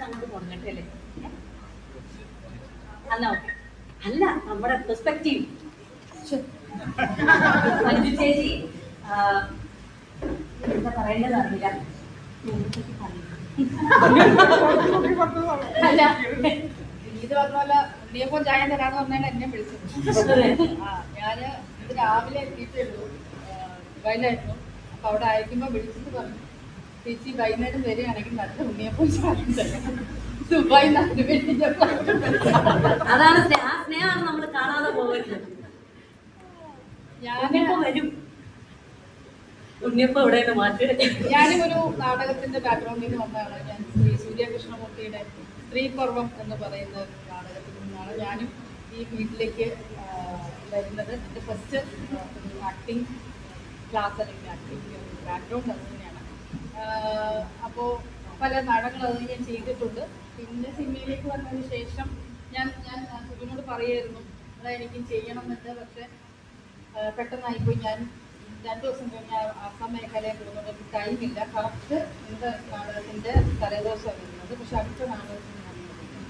അങ്ങോട്ട് തുടങ്ങട്ടല്ലേ? അല്ല ഓക്കെ. അല്ല നമ്മുടെ പെർസ്പെക്റ്റീവ് മഞ്ജു ചേച്ചി എന്താ പറയേണ്ടത് അറിയില്ല. അല്ല ഇത് പറഞ്ഞ ഉണ്ണിയപ്പം ചായ തരാന്ന് പറഞ്ഞാൽ എന്നെ വിളിച്ചത്. ഞാന് ഇത് രാവിലെ എത്തിയിട്ടുള്ളൂ, ദുബായിലായിരുന്നു. അപ്പൊ അവിടെ അയക്കുമ്പോ വിളിച്ചിട്ട് പറഞ്ഞു, ചേച്ചി വൈകുന്നേരം വരികയാണെങ്കിൽ നല്ല ഉണ്ണിയപ്പം ചായ തരാം. ദുബായി അതാണ് ആ സ്നേഹമാണ് നമ്മൾ കാണാതെ പോകുന്നത്. ഞാനിപ്പോ വരും ഉണ്ണിയപ്പം ഇവിടെ മാറ്റി. ഞാനും ഒരു നാടകത്തിന്റെ ബാക്ക്ഗ്രൗണ്ടിൽ നിന്ന് വന്നതാണ്. ഞാൻ ശ്രീ സൂര്യകൃഷ്ണമൂർത്തിയുടെ സ്ത്രീപർവം എന്ന് പറയുന്ന ഒരു നാടകത്തിൽ നിന്നാണ് ഞാനും ഈ വീട്ടിലേക്ക് വരുന്നത്. എൻ്റെ ഫസ്റ്റ് ആക്ടിങ് ക്ലാസ് അല്ലെങ്കിൽ ആക്ടിങ് ബാക്ക്ഗ്രൗണ്ട് അത് തന്നെയാണ്. അപ്പോൾ പല നാടകങ്ങൾ അത് ഞാൻ ചെയ്തിട്ടുണ്ട്. പിന്നെ സിനിമയിലേക്ക് വന്നതിന് ശേഷം ഞാൻ സുബിനോട് പറയായിരുന്നു അതായത് എനിക്കും ചെയ്യണം എന്നുണ്ട്. പക്ഷെ പെട്ടെന്നായിപ്പോയി. ഞാൻ 2 ദിവസം കഴിഞ്ഞ് ആസാം മേഖലയിൽ പോകുന്നത് ടൈമില്ല. കറക്റ്റ് എൻ്റെ നാടകത്തിൻ്റെ തലേദിവസമാണ് വരുന്നത്. പക്ഷെ അടുത്ത നാടകത്തിന് ഞാൻ വിളിക്കണം.